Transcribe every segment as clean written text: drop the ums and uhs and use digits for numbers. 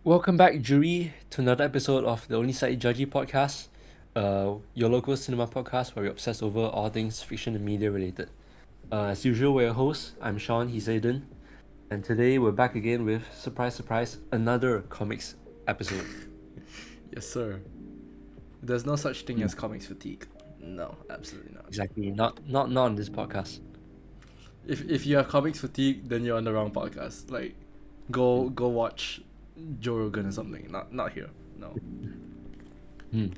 Welcome back, Jury, to another episode of the Only Slightly Judgy podcast, your local cinema podcast where we obsess over all things fiction and media related. As usual, we're your hosts. I'm Sean, he's Aiden, and today we're back again with, surprise, surprise, another comics episode. Yes, sir. There's no such thing Mm. as comics fatigue. No, absolutely not. Exactly, not on this podcast. If you have comics fatigue, then you're on the wrong podcast. Like, go watch Joe Rogan or something. Not here. No. Mm.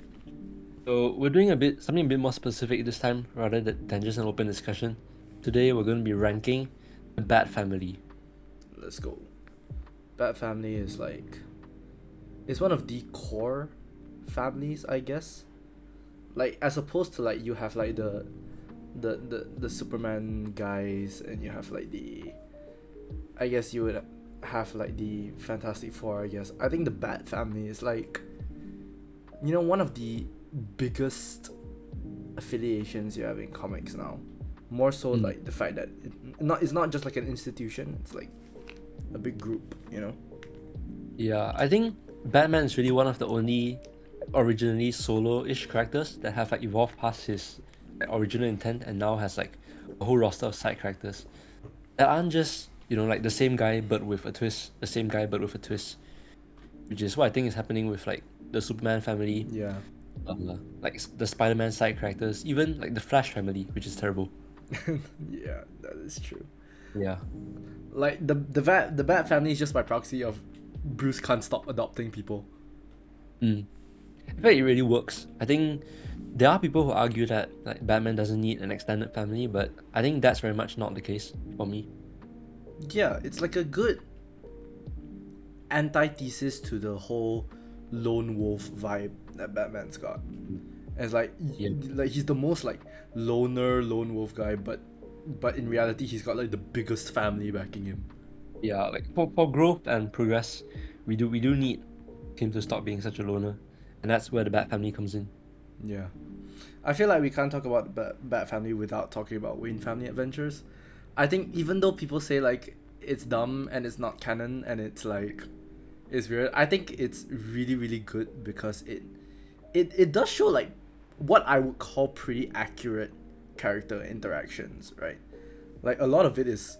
So we're doing something a bit more specific this time rather than just an open discussion. Today we're going to be ranking the Bat Family. Let's go. Bat Family is it's one of the core families, I guess. Like as opposed to like you have like the Superman guys, and you have like the, I guess you would have like the Fantastic Four. I guess I think the Bat Family is like, one of the biggest affiliations you have in comics now. More so Mm. like the fact that it's not just like an institution. It's like a big group. Yeah, I think Batman is really one of the only originally solo-ish characters that have like evolved past his original intent and now has like a whole roster of side characters that aren't just like the same guy but with a twist, the same guy but with a twist, which is what I think is happening with like the Superman family, Yeah. the Spider-Man side characters, even like the Flash family, which is terrible. Yeah, that is true. Yeah. Like the Bat Family is just by proxy of Bruce can't stop adopting people. Mm. In fact, it really works. I think there are people who argue that like Batman doesn't need an extended family, but I think that's very much not the case for me. Yeah, it's like a good antithesis to the whole lone wolf vibe that Batman's got. It's like Yeah. like he's the most like loner lone wolf guy, but in reality he's got like the biggest family backing him. Yeah, like for growth and progress, we do need him to stop being such a loner, and that's where the Bat Family comes in. Yeah. I feel like we can't talk about Bat Family without talking about Wayne Family Adventures. I think even though people say like it's dumb and it's not canon and it's like it's weird, I think it's really really good because it does show like what I would call pretty accurate character interactions, right? Like a lot of it is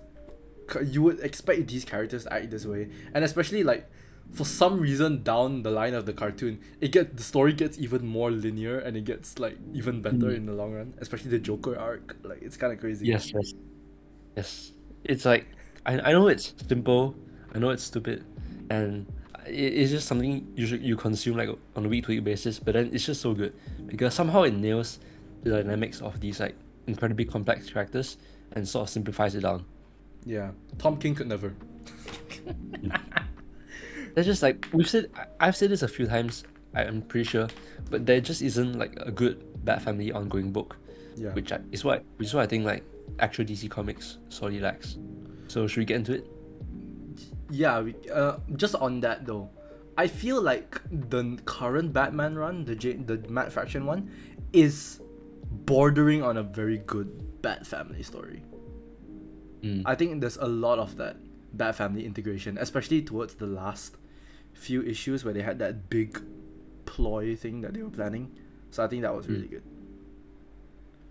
you would expect these characters to act this way, and especially like for some reason down the line of the cartoon, the story gets even more linear and it gets like even better Mm. in the long run, especially the Joker arc. Like it's kind of crazy. Yes, yes, yes. It's like I know it's simple, I know it's stupid, and it's just something you consume like on a week-to-week basis. But then it's just so good because somehow it nails the dynamics of these like incredibly complex characters and sort of simplifies it down. Yeah, Tom King could never. There's just like I've said this a few times, I'm pretty sure, but there just isn't like a good Bat Family ongoing book, Yeah. which is what I think like actual DC Comics sorely lacks. So should we get into it? Yeah, just on that though, I feel like the current Batman run, the Matt Fraction one, is bordering on a very good Bat Family story. Mm. I think there's a lot of that Bat Family integration, especially towards the last few issues where they had that big ploy thing that they were planning. So I think that was really good.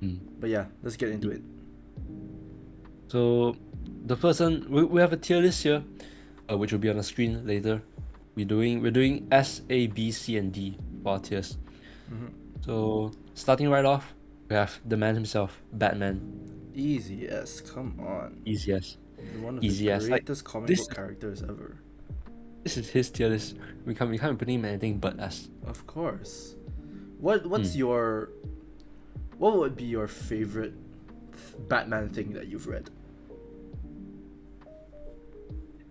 Mm. But yeah, let's get into it. So the first one we have a tier list here, which will be on the screen later. We're doing S, A, B, C, and D for our tiers. Mhm. So starting right off, we have the man himself, Batman. Easy, yes, come on. Easy as. One of Easy the as. Like greatest comic this book characters ever. this is his tier list. We can't be putting him anything but S. Of course. What would be your favorite Batman thing that you've read?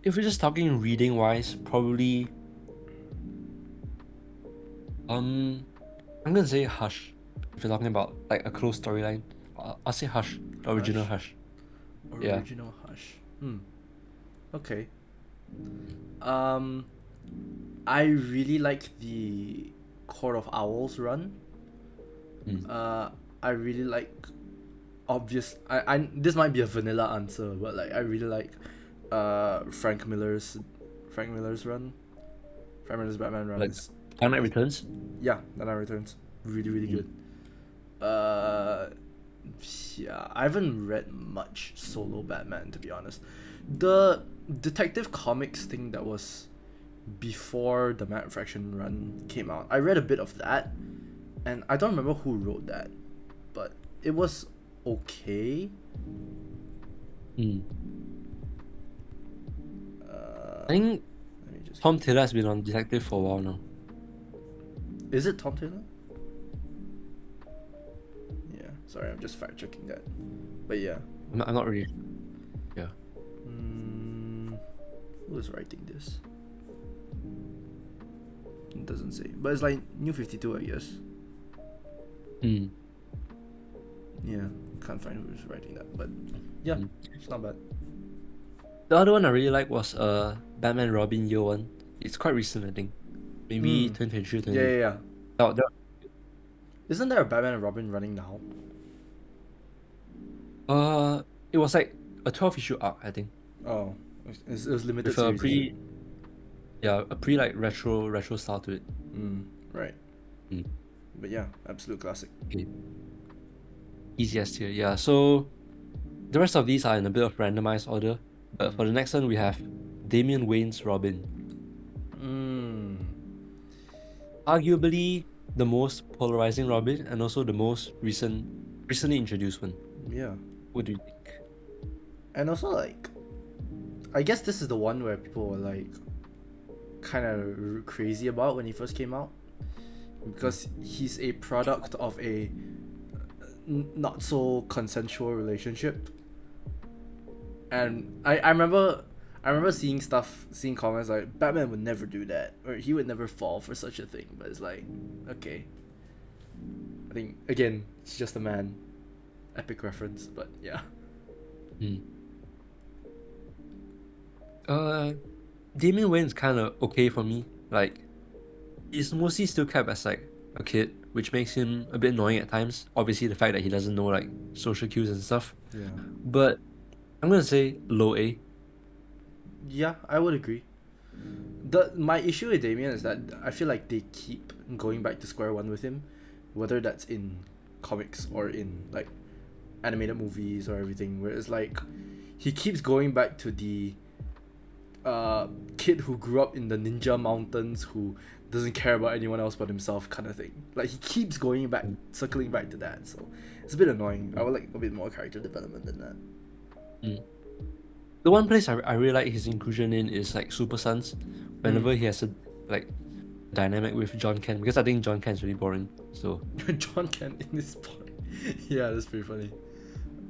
If we're just talking reading wise, probably I'm gonna say Hush. If you're talking about like a close storyline, I'll say Hush, the original Hush. Yeah. Original Hush. Okay. Um, I really like the Court of Owls run. Mm. I really like this might be a vanilla answer, but like I really like Frank Miller's run Frank Miller's Batman run Like is Dark Knight is Returns. yeah, The Knight Returns, really Mm. good. Uh, yeah, I haven't read much solo Batman, to be honest. The Detective Comics thing that was before the Matt Fraction run came out, I read a bit of that, and I don't remember who wrote that, but it was okay. Mm. Uh, I think let me just. Tom Taylor has been on Detective for a while now. Is it Tom Taylor? Yeah, sorry, I'm just fact checking that. But yeah. I'm not really. Yeah. Who is writing this? It doesn't say, but it's like New 52, I guess. Mm. Yeah, can't find who's writing that, but yeah, Mm. it's not bad. The other one I really like was Batman Robin Year One. It's quite recent, I think. Maybe 2023, Yeah, yeah, yeah. that, Isn't there a Batman and Robin running now? uh, it was like a 12-issue arc, I think, Oh, it was limited with a series, is it? pretty like retro style to it. Right. Mm. But yeah, absolute classic. Okay. Easiest tier, yeah. So the rest of these are in a bit of randomized order, but for the next one we have Damian Wayne's Robin. Arguably the most polarizing Robin and also the most recently introduced one. Yeah. What do you think? And also, like, I guess this is the one where people were like kind of crazy about when he first came out, because he's a product of a not so consensual relationship. And I remember seeing comments like Batman would never do that, or he would never fall for such a thing. But it's like, okay, I think again it's just a man, epic reference. But yeah. Hmm. Damian Wayne's kind of okay for me. Like, he's mostly still kept as like a kid, which makes him a bit annoying at times. Obviously, the fact that he doesn't know like social cues and stuff. Yeah. But I'm gonna say low A. Yeah, I would agree. My issue with Damien is that I feel like they keep going back to square one with him, whether that's in comics or in like animated movies or everything, where it's like he keeps going back to the kid who grew up in the ninja mountains who doesn't care about anyone else but himself kind of thing. Like he keeps going back, circling back to that, so it's a bit annoying. I would like a bit more character development than that. Mm. The one place I really like his inclusion in is like Super Sons. Whenever he has a like dynamic with John Kent, because I think John Kent's really boring. So John Kent in this part. Yeah, that's pretty funny.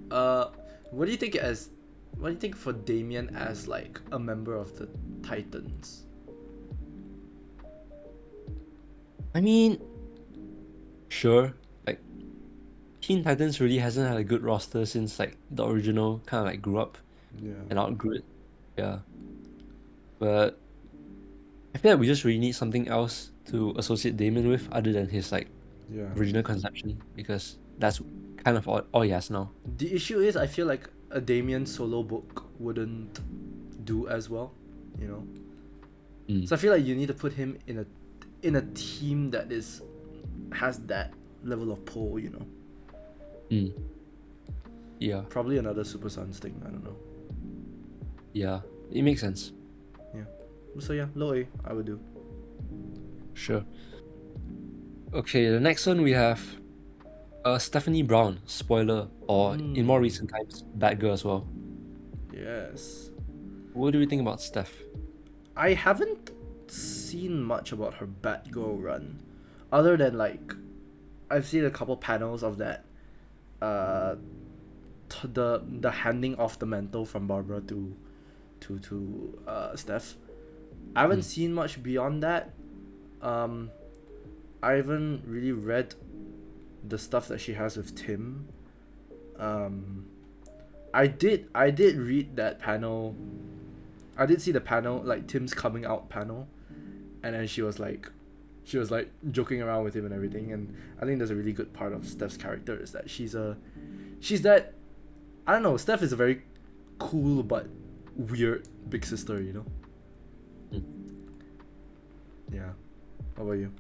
What do you think as what do you think for Damien as like a member of the Titans? I mean, sure, like Teen Titans really hasn't had a good roster since like the original kind of like grew up Yeah. and outgrew it. Yeah, but I feel like we just really need something else to associate Damien with other than his like Yeah. original conception, because that's kind of all he has now. The issue is I feel like a Damien solo book wouldn't do as well, you know. Mm. So I feel like you need to put him in a team that has that level of pull, you know. Mm. Yeah, Probably another Super Sons thing. I don't know. yeah, it makes sense. Yeah. So yeah, low A I would do. Sure. Okay, the next one we have Stephanie Brown, spoiler, or in more recent times, Batgirl as well. Yes. What do we think about Steph? I haven't seen much about her Batgirl run, other than like I've seen a couple panels of that. The handing off the mantle from Barbara to Steph. I haven't seen much beyond that. I haven't really read the stuff that she has with Tim. I did read that panel. I did see the panel, like Tim's coming out panel, and then she was like joking around with him and everything. And I think that's a really good part of Steph's character, is that she's that, I don't know, Steph is a very cool but weird big sister, you know. Yeah. How about you?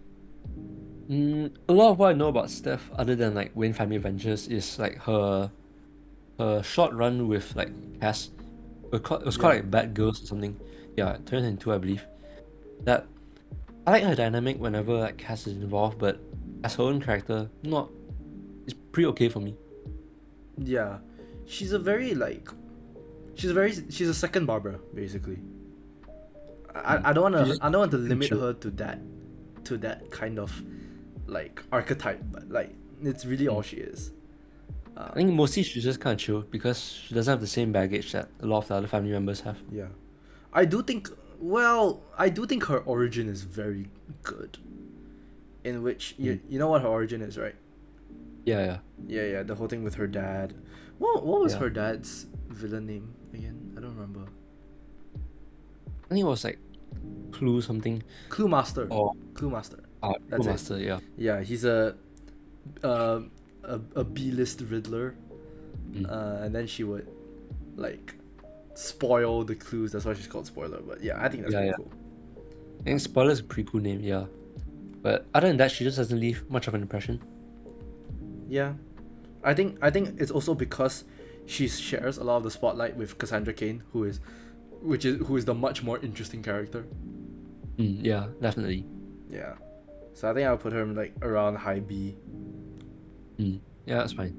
A lot of what I know about Steph, other than like Wayne Family Adventures, is like her short run with like Cass. It was called Yeah. like Bad Girls or something. Yeah, 2002 I believe. That I like her dynamic whenever like Cass is involved, but as her own character, not it's pretty okay for me. Yeah. She's a very like she's a second Barbara basically. Mm. I don't She wanna just I don't want to pretty limit chill. her to that kind of like archetype, but like it's really all Mm. she is. I think mostly she's just kind of chill because she doesn't have the same baggage that a lot of the other family members have. Yeah. I do think I do think her origin is very good. In which Mm. you know what her origin is, right? Yeah, yeah, Yeah, the whole thing with her dad. What was yeah. her dad's villain name again? I don't remember. I think it was like Clue something Clue Master. or Clue Master. Clue That's it. Master. Yeah. Yeah, he's uh, a B-list Riddler, Mm. and then she would like spoil the clues. That's why she's called Spoiler. But yeah, I think that's Yeah, pretty yeah. cool. I think Spoiler's a pretty cool name. Yeah, but other than that, she just doesn't leave much of an impression. Yeah, I think it's also because she shares a lot of the spotlight with Cassandra Cain, who is the much more interesting character. Yeah, definitely. Yeah, so I think I'll put her like around high B. Yeah, that's fine.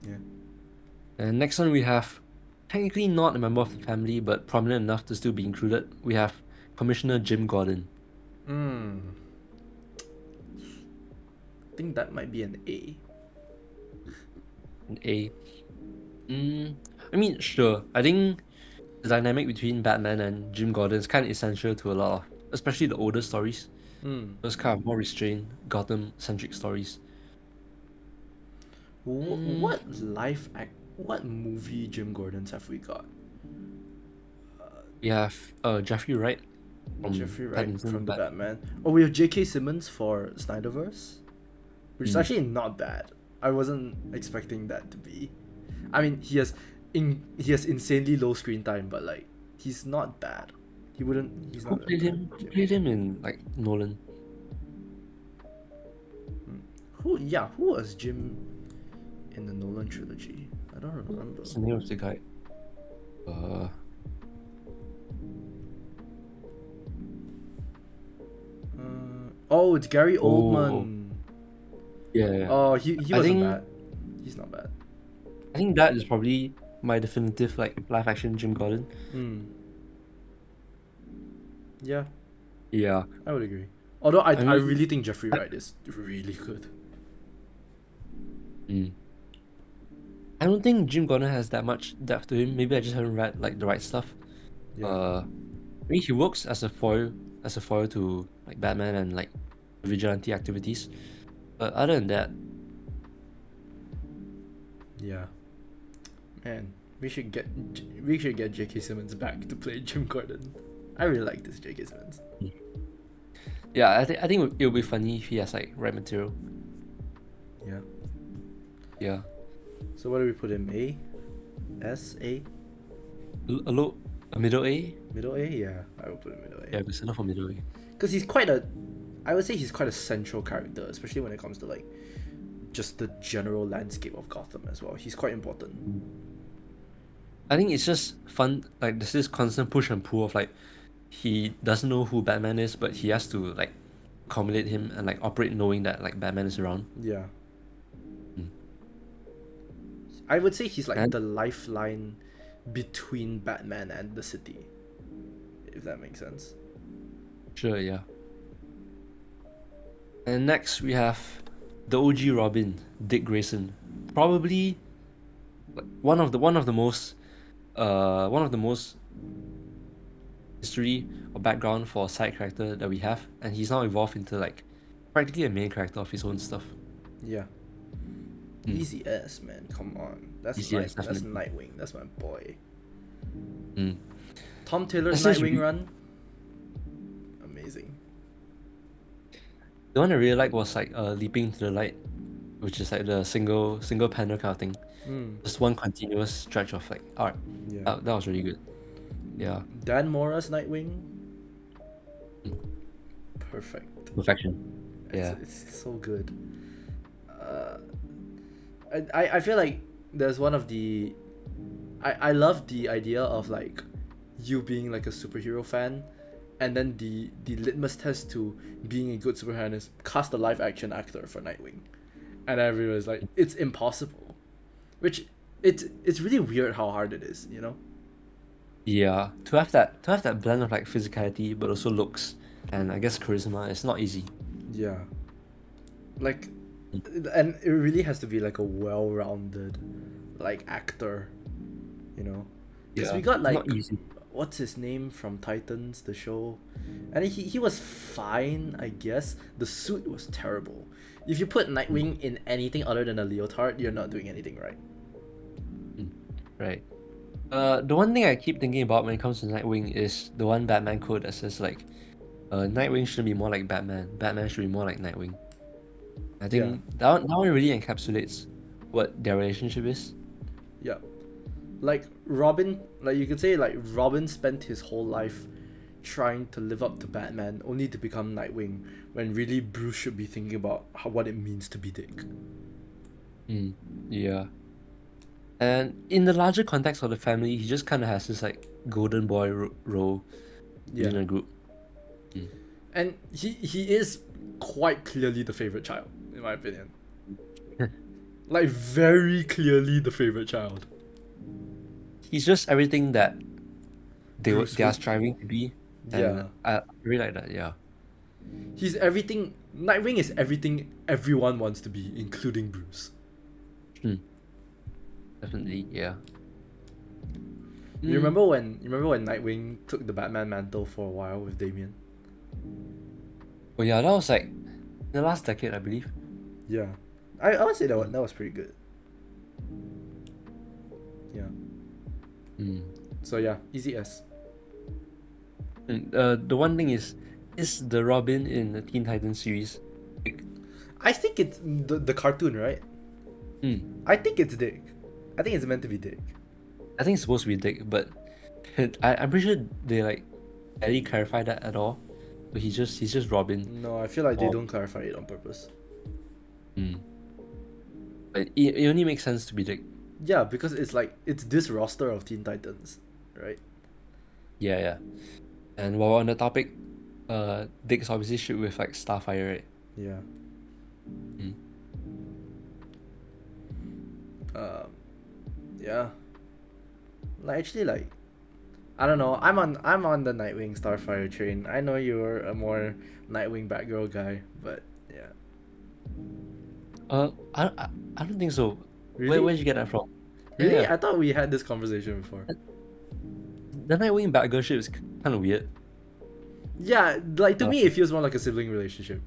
Yeah. And next one we have technically not a member of the family, but prominent enough to still be included. We have Commissioner Jim Gordon. Hmm. I think that might be an A. An A. I mean, sure. I think the dynamic between Batman and Jim Gordon is kind of essential to a lot of, especially the older stories. Hmm. Those kind of more restrained Gotham-centric stories. Mm, What movie Jim Gordon's have we got? we have Jeffrey Wright from Jeffrey Wright Pattinson, from the but Batman. Oh, we have J.K. Simmons for Snyderverse, which is mm, actually not bad. I wasn't expecting that to be. I mean, he has insanely low screen time, but like he's not bad. He's who not a played bad him? Who Jim. played him in like Nolan? Who was Jim in the Nolan trilogy? I don't remember. What's the name of the guy? Uh, Oh, it's Gary oh, Oldman. yeah. Oh, he I wasn't think bad. He's not bad. I think that is probably my definitive like live action Jim Gordon. Hmm. Yeah, Yeah. I would agree. Although I I mean, really think Jeffrey Wright is really good. mm, I don't think Jim Gordon has that much depth to him. Maybe I just haven't read like the right stuff. Yeah. I mean, he works as a foil to like Batman and like vigilante activities. But other than that, Yeah. Man, we should get J.K. Simmons back to play Jim Gordon. I really like this J.K. Simmons. yeah, I think it'll be funny if he has like right material. Yeah. Yeah, So what do we put him? A? S? A? a middle A. Middle A? Yeah, I will put him middle Yeah, A. good enough for middle A. Because I would say he's quite a central character, especially when it comes to like just the general landscape of Gotham as well. He's quite important. I think it's just fun. Like there's this constant push and pull of like he doesn't know who Batman is, but he has to like accommodate him and like operate knowing that like Batman is around. Yeah. Mm. I would say he's like And the lifeline between Batman and the city, if that makes sense. sure, yeah. And next we have the OG Robin, Dick Grayson. Probably like, one of the most history or background for a side character that we have, and he's now evolved into like practically a main character of his own stuff. Yeah. Mm. Easy S, man. Come on. Easy S, That's definitely. Nightwing. That's my boy. Mm. Tom Taylor's That's just Nightwing run. Amazing. The one I really liked was like Leaping to the Light, which is like the single panel kind of thing. Mm. Just one continuous stretch of like art. Yeah. That was really good. Yeah. Dan Mora's Nightwing. perfect. perfection. It's Yeah. it's so good. Uh, I feel like there's one of the I love the idea of like you being like a superhero fan, and then the litmus test to being a good superhero is cast a live action actor for Nightwing, and everyone's like it's impossible, which it's really weird how hard it is, you know? Yeah. To have that blend of like physicality but also looks and I guess charisma, it's not easy. Yeah, like, and it really has to be like a well-rounded like actor, you know, because Yeah. we got It's not like easy. what's his name from Titans, the show, and he was fine, I guess. The suit was terrible. If you put Nightwing in anything other than a leotard, you're not doing anything right. Mm, right. The one thing I keep thinking about when it comes to Nightwing is the one Batman quote that says like, Nightwing should be more like Batman. Batman should be more like Nightwing. I Yeah, think that one really encapsulates what their relationship is. yeah. Like Robin, like you could say like Robin spent his whole life trying to live up to Batman, only to become Nightwing, when really Bruce should be thinking about what it means to be Dick. Mm, yeah. And in the larger context of the family, he just kind of has this like golden boy role Yeah, within a group. Mm. and he is quite clearly the favorite child, in my opinion. Like very clearly the favorite child. He's just everything that Bruce they are would. striving to be, and Yeah, I really like that. Yeah. he's everything. Nightwing is everything everyone wants to be, including Bruce. Mm, definitely. Yeah. You Mm. remember when Nightwing took the Batman mantle for a while with Damian? Oh yeah, that was like in the last decade, I believe. Yeah, I would say Mm. that was pretty good. Yeah. Mm. So yeah, easy S. And, the one thing is the Robin in the Teen Titans series. Like, I think it's the cartoon, right? mm, I think it's Dick. I think it's meant to be Dick. I think it's supposed to be Dick, but I'm pretty sure they like barely clarify that at all. But he's just Robin. No, I feel like they Or don't clarify it on purpose. mm. But it only makes sense to be Dick. Yeah, because it's like it's this roster of Teen Titans, right? Yeah, yeah. And while we're on the topic, Dick's obviously shipped with like Starfire, right? Yeah. Mm. Um, yeah. Like actually, like I don't know. I'm on the Nightwing Starfire train. I know you're a more Nightwing Batgirl guy, but yeah. I don't think so. Really? Where'd you get that from? Yeah, Really? yeah. I thought we had this conversation before. The Nightwing Batgirl ship is kind of weird. Yeah, like to Uh, me it feels more like a sibling relationship.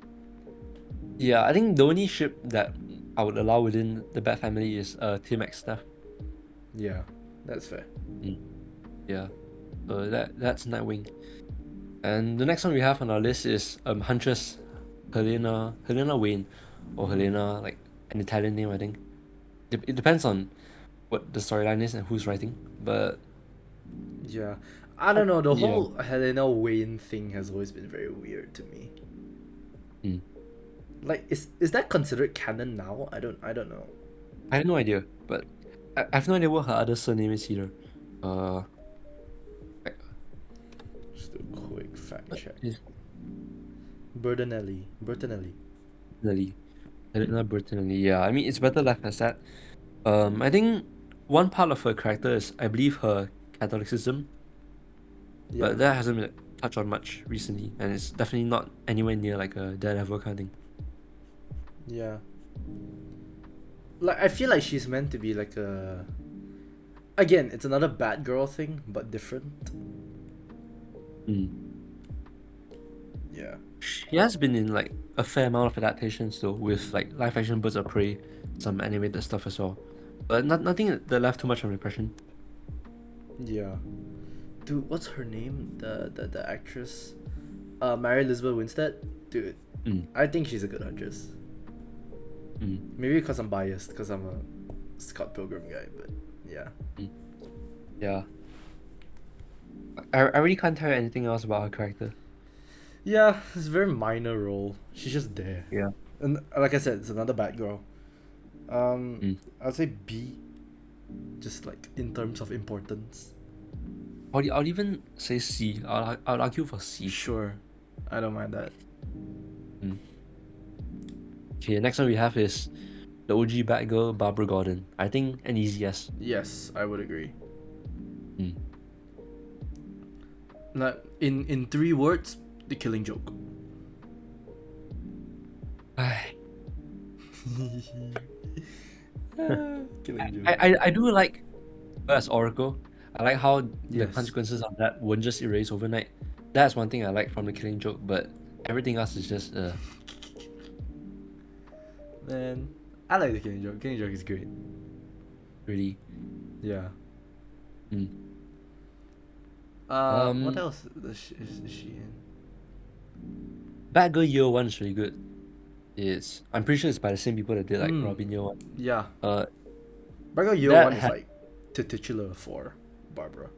yeah, I think the only ship that I would allow within the Bat family is Team X stuff. Yeah, that's fair. Mm. Yeah, so that's Nightwing. And the next one we have on our list is Huntress Helena Wayne, or Helena, like an Italian name, I think. It depends on what the storyline is and who's writing. But Yeah. I don't know, the yeah, whole Helena Wayne thing has always been very weird to me. mm. Like is that considered canon now? I don't know. I have no idea. But I have no idea what her other surname is either. Uh, Just a quick fact check. is Bertinelli. Bertinelli. Bertinelli. Helena Bertinelli. Yeah, I mean it's better left as that. I think one part of her character is, I believe, her Catholicism, Yeah. but that hasn't been touched on much recently, and it's definitely not anywhere near like a Daredevil kind of thing. Yeah. Like I feel like she's meant to be like a again, it's another Batgirl thing, but different. Mm. Yeah. She has been in like a fair amount of adaptations though, with like live action Birds of Prey, some animated stuff as well, but nothing that left too much of an impression. Yeah. Dude, what's her name? The actress? Mary Elizabeth Winstead? Dude, Mm. I think she's a good huntress. Mm. Maybe because I'm biased, because I'm a Scott Pilgrim guy, but yeah. Mm. Yeah. I really can't tell you anything else about her character. Yeah, it's a very minor role. She's just there. Yeah. And like I said, it's another bad girl. Mm. I'd say B, just like in terms of importance. I'll even say C. I'll argue for C. Sure, I don't mind that. Mm. Okay, next one we have is the OG Batgirl, Barbara Gordon. I think an easy yes. Yes, I would agree. Mm. Like in 3 words, the Killing Joke. I, Killing Joke. I do like her as Oracle. I like how the Yes. consequences of that won't just erase overnight. That's one thing I like from the Killing Joke, but everything else is just Man, I like the Killing Joke. Killing Joke is great. really. Yeah. Mm. What Um, else is she in? Batgirl Year One is really good. I'm pretty sure it's by the same people that did like Robin Year One. Yeah. Uh, Batgirl Year that One is ha- like titular for Barbara.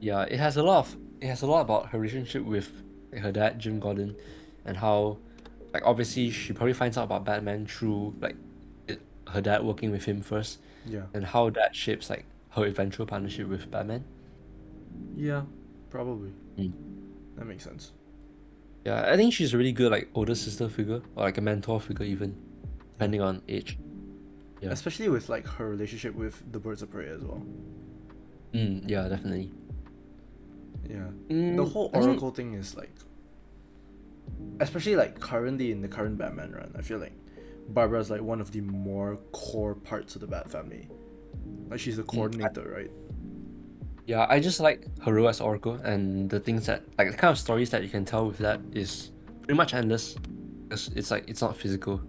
yeah, it has a lot about her relationship with like, her dad Jim Gordon, and how like obviously she probably finds out about Batman through like her dad working with him first, Yeah. and how that shapes like her eventual partnership with Batman. Yeah, probably. Mm. That makes sense. Yeah, I think she's a really good like older sister figure or like a mentor figure even, Yeah. depending on age. Yeah. Especially with like her relationship with the Birds of Prey as well. Yeah, definitely. Yeah. The Mm, whole I think Oracle thing is like, especially like currently in the current Batman run, I feel like Barbara's like one of the more core parts of the Bat family. Like she's the coordinator, right? yeah, I just like her role as Oracle and the things that like the kind of stories that you can tell with that is pretty much endless. It's like it's not physical.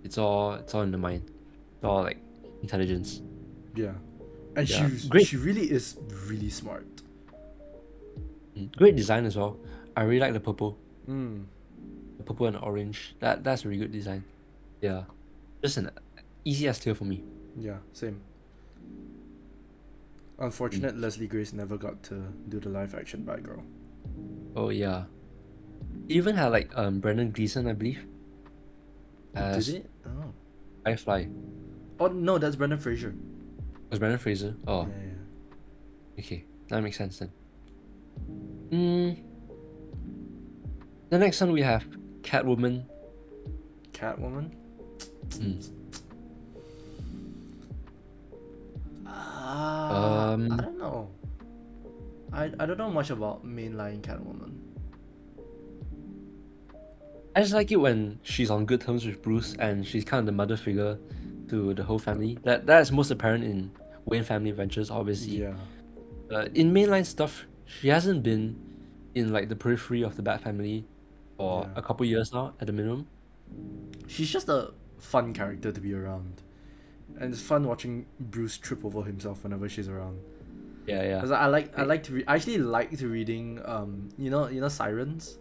It's all in the mind. It's all like intelligence. Yeah. And Yeah. Great she really is really smart. great design as well. I really like the purple. Mm. The purple and orange. That's a really good design. Yeah. Just an easy as tier for me. Yeah, same. Mm. Unfortunate Leslie Grace never got to do the live action Batgirl. Oh yeah. It even had like Brendan Gleeson, I believe, Did as it? Oh. Firefly. Oh no, that's Brendan Fraser. Was Brendan Fraser? Oh, Yeah. okay. That makes sense then. Mm, the next one we have Catwoman. Catwoman? Mm. I don't know. I don't know much about mainline Catwoman. I just like it when she's on good terms with Bruce and she's kind of the mother figure to the whole family. That is most apparent in Wayne Family Adventures, obviously. Yeah. In mainline stuff, she hasn't been in like the periphery of the Bat family for Yeah. a couple years now, at the minimum. She's just a fun character to be around. And it's fun watching Bruce trip over himself whenever she's around. Yeah, yeah. Cause I like to I actually liked reading you know Sirens?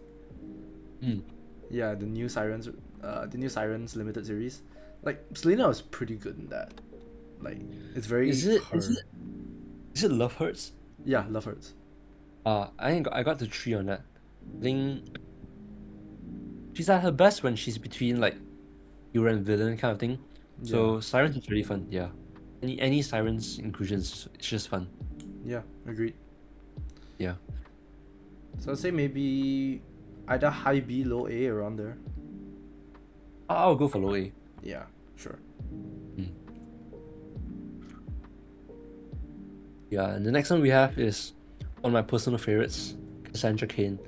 Mm. Yeah, the new Sirens limited series. Like Selena was pretty good in that. Like it's very Is it her. is it Love Hurts? Yeah, Love Hurts. I got the 3 on that. I think she's at her best when she's between like hero and villain kind of thing. So Yeah. Sirens is really fun, yeah. Any Sirens inclusions, it's just fun. Yeah, agreed. Yeah. So I'd say maybe either high B, low A around there. I'll go for low A. Yeah, sure. Mm. Yeah, and the next one we have is one of my personal favorites, Cassandra Cain,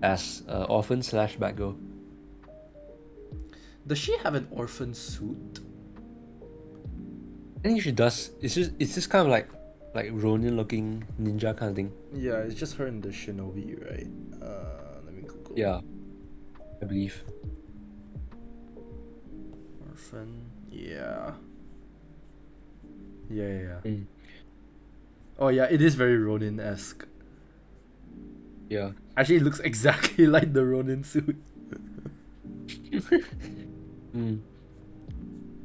as orphan slash Batgirl. Does she have an orphan suit? I think she does. It's just kind of like Ronin looking ninja kind of thing. Yeah, it's just her and the shinobi, right? Let me Google. Yeah, I believe. Orphan. Yeah. Yeah. Mm. Oh yeah, it is very Ronin-esque. Yeah. Actually, it looks exactly like the Ronin suit. Mm.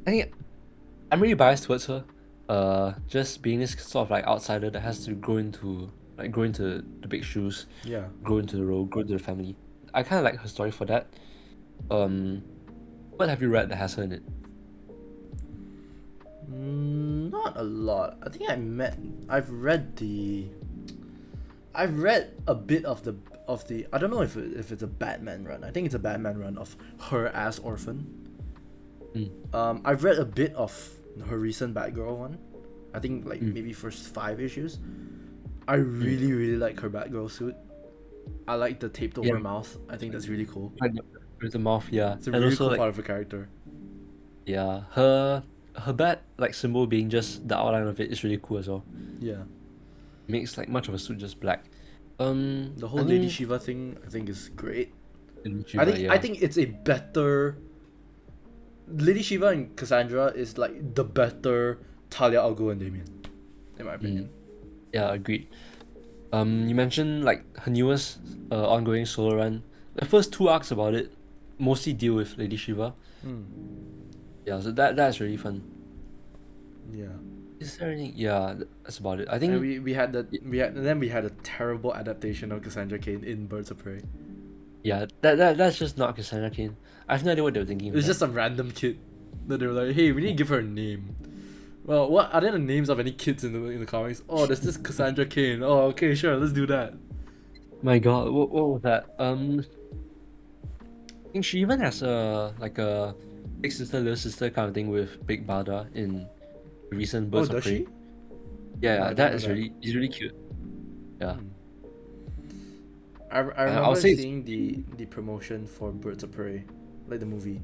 I think I'm really biased towards her. Just being this sort of like outsider that has to grow into the big shoes, Yeah. grow into the role, grow into the family. I kind of like her story for that. Um, what have you read that has her in it? Not a lot. I think I've read a bit of the. I don't know if it's a Batman run. I think it's a Batman run of her as Orphan. Mm. I've read a bit of her recent Batgirl one. I think like Mm. maybe first 5 issues. I really like her Batgirl suit. I like the taped over Yeah, mouth. I think that's really cool. like with the mouth, yeah, It's a and really also cool like part of her character. yeah, her bat like symbol being just the outline of it is really cool as well. Yeah. Makes like much of a suit just black. The whole I Lady think Shiva thing I think is great. in I Shiva, think I yeah, think it's a better Lady Shiva and Cassandra is like the better Talia al Ghul and Damien, in my opinion. yeah, agreed. You mentioned like her newest ongoing solo run. The first two arcs about it mostly deal with Lady Shiva. Mm. Yeah, so that's really fun. Yeah. Is there anything? Yeah, that's about it. I And think we had the and then we had a terrible adaptation of Cassandra Cain in Birds of Prey. yeah, that's just not Cassandra Cain. I have no idea what they were thinking It with was that. just some random kid that they were like, hey, we need to give her a name. Well, what are there the names of any kids in the comics? Oh, there's this Cassandra Cain. Oh, okay, sure, let's do that. My God, what was that? I think she even has a like a big sister little sister kind of thing with Big Bada in the recent Oh, Birds of does Prey. she? Yeah, Oh, yeah, I didn't that know is that. really cute. Yeah, Hmm. I I would remember say it's, seeing the promotion for Birds of Prey, like the movie,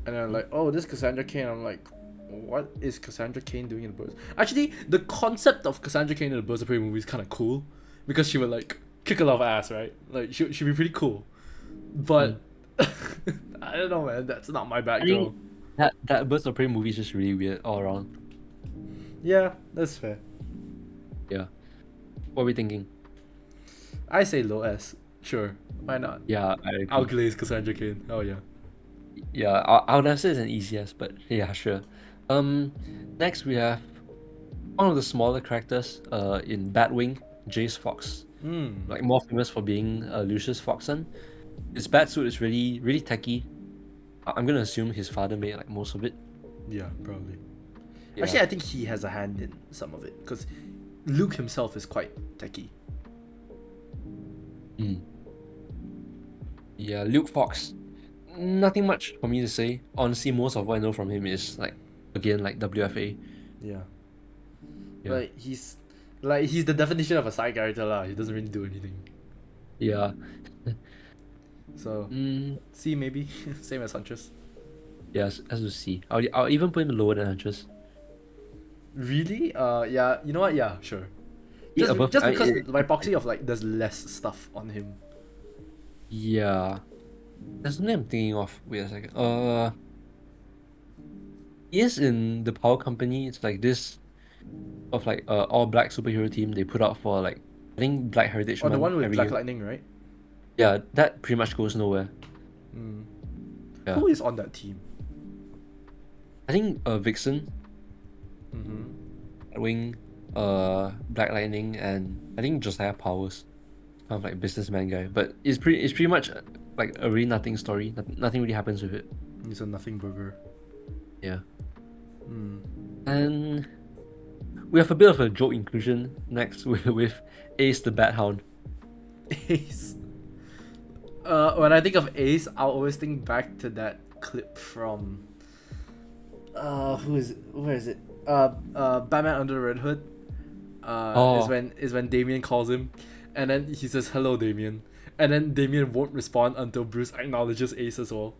and I'm like, oh, this Cassandra Cain. I'm like, what is Cassandra Cain doing in the Birds? Actually, the concept of Cassandra Cain in the Birds of Prey movie is kind of cool, because she would like kick a lot of ass, right? Like she'd be pretty cool, mm. but I don't know, man. That's not my I think Batgirl. that Birds of Prey movie is just really weird all around. Yeah, that's fair. Yeah, what are we thinking? I say low S. Sure, why not? Yeah, I agree. Outglaze Cassandra Cain. Oh yeah. Yeah, I would have said it's an easy yes, but yeah, sure. Um, Next we have one of the smaller characters in Batwing, Jace Fox, Hmm. like more famous for being Lucius Foxson. His batsuit is really techy. I'm gonna assume his father made like most of it. Yeah, probably. Yeah. Actually, I think he has a hand in some of it because Luke himself is quite techie. Mm. Yeah, Luke Fox. Nothing much for me to say. Honestly, most of what I know from him is like again like WFA. Yeah. Yeah. Like he's the definition of a side character lah. He doesn't really do anything. Yeah. So Mm, C maybe same as Huntress. yeah, as to see. I'll even put him lower than Huntress. Really? Yeah. You know what? Yeah, sure. Yeah, above. Just because my proxy of like there's less stuff on him. Yeah. There's something I'm thinking of. Wait a second. He is in the Power Company. It's like this of like all black superhero team they put out for like I think Black Heritage Or the Month one with every Black year. Lightning, right? Yeah, that pretty much goes nowhere. Mm. Yeah. Who is on that team? I think Vixen, Mm-hmm. Wing, Black Lightning, and I think Josiah Powers, kind of like businessman guy. But it's pretty much like a really nothing story. Nothing really happens with it. He's a nothing burger. Yeah. Mm. And we have a bit of a joke inclusion next with Ace the Bat Hound. Ace. When I think of Ace, I'll always think back to that clip from where is it? Batman Under the Red Hood. Oh, Is when Damien calls him, and then he says hello, Damien, and then Damien won't respond until Bruce acknowledges Ace as well.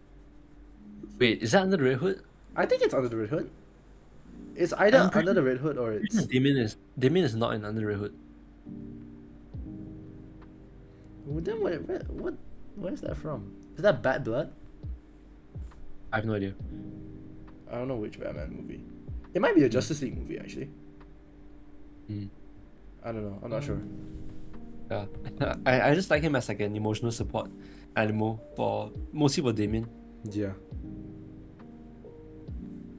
wait, is that Under the Red Hood? I think it's Under the Red Hood. It's either I'm pretty Under the sure Red Hood or it's. Damien is not in Under the Red Hood. Well, then where's that from? Is that Bad Blood? I have no idea. I don't know which Batman movie. It might be a Justice League movie actually. Mm. I don't know. I'm not sure. Yeah, I just like him as like an emotional support animal for mostly for Damien. Yeah.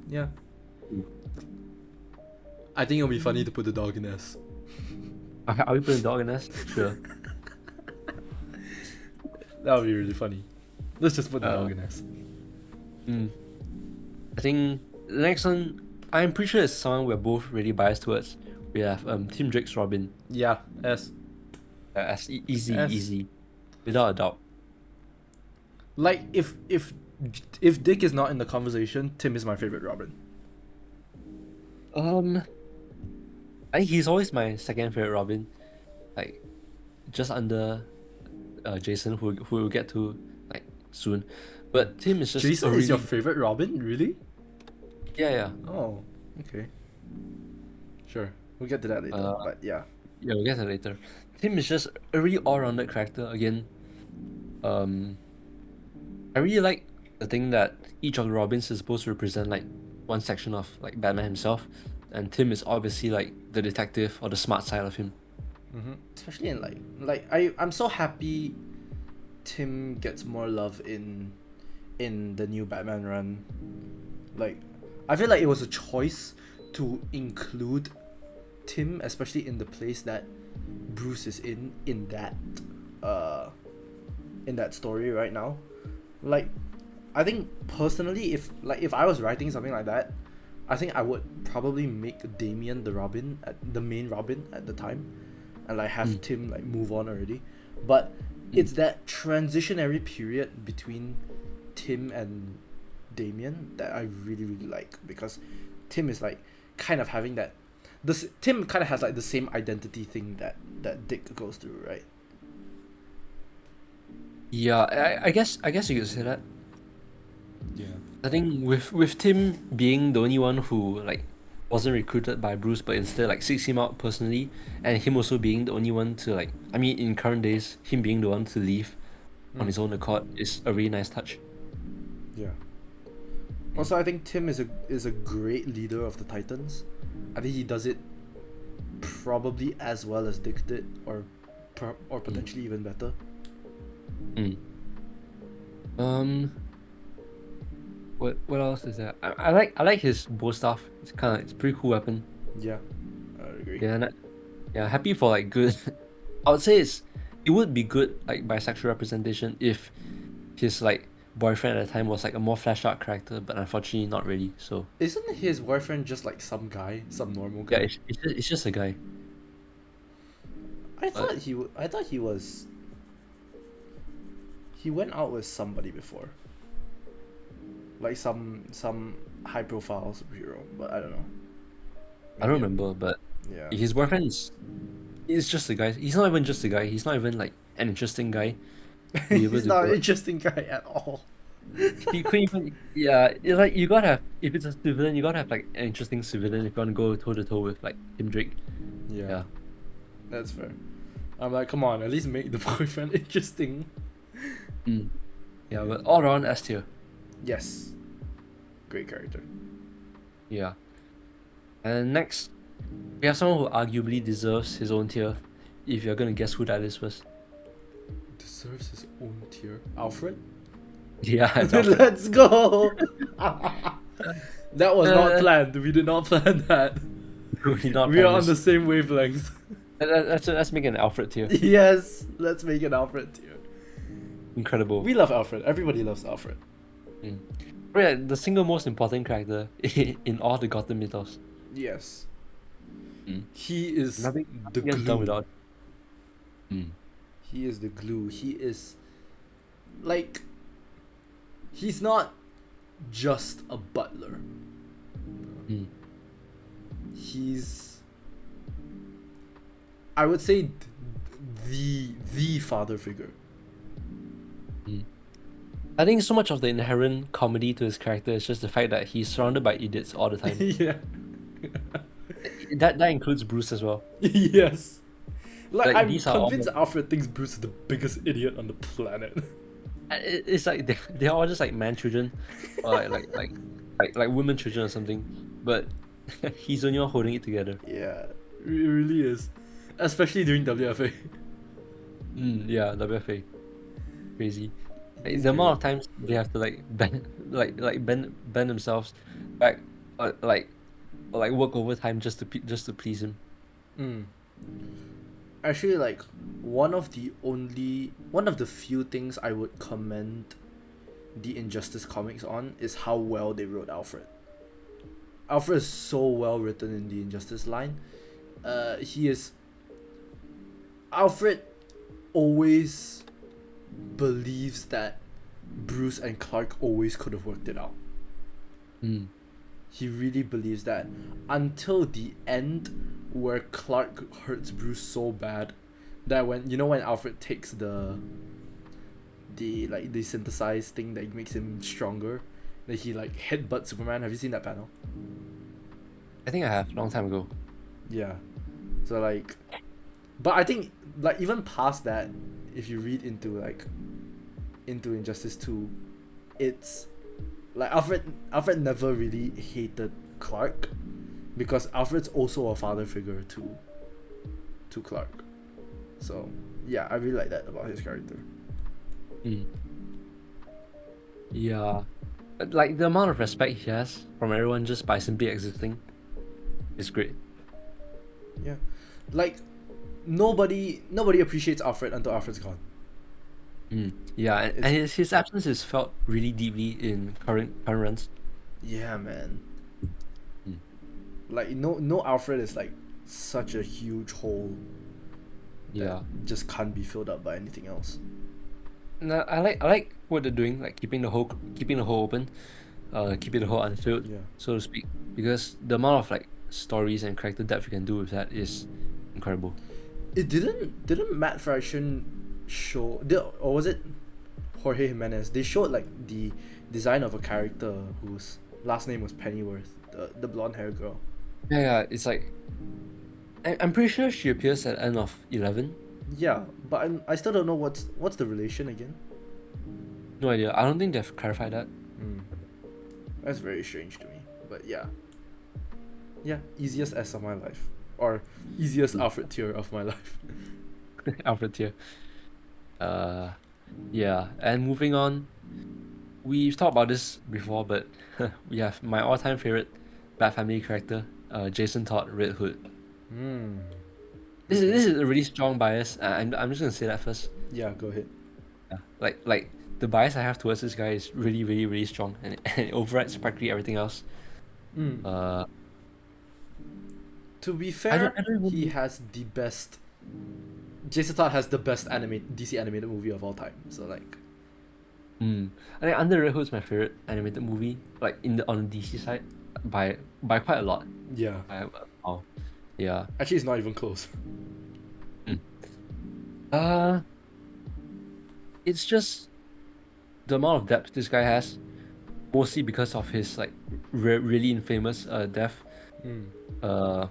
Yeah. Mm. I think it'll be funny to put the dog in S. Are we putting dog in this? Sure. That would be really funny. Let's just put that Uh, organized. mm. I think the next one, I'm pretty sure it's someone we're both really biased towards. We have Tim Drake's Robin. Yeah, S. As easy, S. easy, without a doubt. Like if Dick is not in the conversation, Tim is my favorite Robin. Um, I think he's always my second favorite Robin, like just under Jason, who we'll get to like soon. But Tim is just Jason a is your really favorite Robin, really? yeah. Oh, okay. Sure, we'll get to that later. Uh, But yeah, yeah, we'll get to that later. Tim is just a really all-rounded character. Again, um, I really like the thing that each of the Robins is supposed to represent like one section of like Batman himself, and Tim is obviously like the detective or the smart side of him. especially in I'm so happy Tim gets more love in the new Batman run. Like, I feel like it was a choice to include Tim, especially in the place that Bruce is in that story right now. Like, I think personally, if I was writing something like that, I think I would probably make Damian the main Robin at the time, and like have Tim like move on already. But it's that transitionary period between Tim and Damian that I really like, because Tim is like kind of having that. This Tim kind of has like the same identity thing that Dick goes through, right? Yeah, I guess you could say that. Yeah. I think with Tim being the only one who like wasn't recruited by Bruce, but instead like seeks him out personally, and him also being the only one to like, I mean, in current days, him being the one to leave on his own accord is a really nice touch. Yeah. Also, I think Tim is a great leader of the Titans. I think he does it probably as well as Dick did, or potentially even better. Mm. Um, what else is there? I like his bow staff. It's a pretty cool weapon. Yeah, I agree. Yeah, yeah, happy for like good. I would say it would be good like bisexual representation if his like boyfriend at the time was like a more fleshed out character, but unfortunately not really. So Isn't his boyfriend just like some guy, some normal yeah, guy? it's just a guy. I But thought I thought he was. He went out with somebody before. Like some high profile superhero, but I don't know. I don't Maybe remember. But yeah. his boyfriend is just a guy. He's not even just a guy. He's not even like an interesting guy to be able He's to not go. an interesting guy at all. He couldn't even. Yeah, like you gotta have, if it's a civilian, you gotta have like an interesting civilian if you want to go toe to toe with like Tim Drake. Yeah, Yeah. that's fair. I'm like, come on, at least make the boyfriend interesting. Mm. Yeah, but all around S tier. Yes, great character. Yeah. And next, we have someone who arguably deserves his own tier. If you're gonna guess who that is first. Deserves his own tier. Alfred. Yeah, it's Alfred. Let's go. That was not Uh, planned. We did not plan that. We're not We are on planned the this. same wavelength. Let's make an Alfred tier. Yes, let's make an Alfred tier. Incredible. We love Alfred. Everybody loves Alfred. Mm. Probably like the single most important character in all the Gotham mythos. Yes. Mm. He is Nothing the gets done glue. without. Mm. He is the glue. He is like, he's not just a butler. Mm. He's, I would say, the father figure. I think so much of the inherent comedy to his character is just the fact that he's surrounded by idiots all the time. Yeah. That includes Bruce as well. Yes. Like, I'm these are all convinced Alfred thinks Bruce is the biggest idiot on the planet. It's like they're all just like man children, or like women children or something. But he's the only one holding it together. Yeah, it really is. Especially during WFA. Yeah, WFA, crazy. Like, He's the amount of great. times they have to like bend bend themselves back, or like work overtime just to please him. Mm. actually like one of the few things I would commend the Injustice comics on is how well they wrote Alfred. Alfred is so well written in the Injustice line. He is Alfred always believes that Bruce and Clark always could have worked it out. Mm. He really believes that until the end, where Clark hurts Bruce so bad that when Alfred takes the synthesized thing that makes him stronger, that he like headbutts Superman. Have you seen that panel? I think I have long time ago. Yeah. So like, but I think like even past that, if you read into Injustice 2, it's like Alfred never really hated Clark because Alfred's also a father figure to Clark. So yeah, I really like that about his character. Mm. Yeah. Like the amount of respect he has from everyone just by simply existing is great. Yeah. Like nobody appreciates Alfred until Alfred's gone. Yeah, and It's his absence is felt really deeply in current runs. yeah, man. Mm. Like no Alfred is like such a huge hole that Yeah. just can't be filled up by anything else. No, I like what they're doing, like keeping the hole open, keeping the hole unfilled, Yeah. so to speak, because the amount of like stories and character depth you can do with that is incredible. It didn't Matt Fraction show or was it Jorge Jimenez? They showed like the design of a character whose last name was Pennyworth, the blonde hair girl. Yeah, it's like I'm pretty sure she appears at the end of 11. Yeah, but I still don't know what's the relation again. No idea. I don't think they've clarified that. That's very strange to me. But yeah. Yeah, easiest S of my life. Or easiest Alfred tier of my life. Alfred here. Yeah, and moving on, we've talked about this before, but we have my all-time favorite Bat Family character, Jason Todd, Red Hood. This is a really strong bias. I'm just gonna say that first. Yeah, go ahead. Yeah, like the bias I have towards this guy is really really really strong, and it overrides practically everything else. Uh, To be fair, I don't he even. has the best. Jason Todd has the best DC animated movie of all time. So like, I think Under Red Hood is my favorite animated movie, like on the DC side, by quite a lot. yeah. Oh, yeah. Actually, it's not even close. Uh, it's just the amount of depth this guy has, mostly because of his like really infamous death. Uh,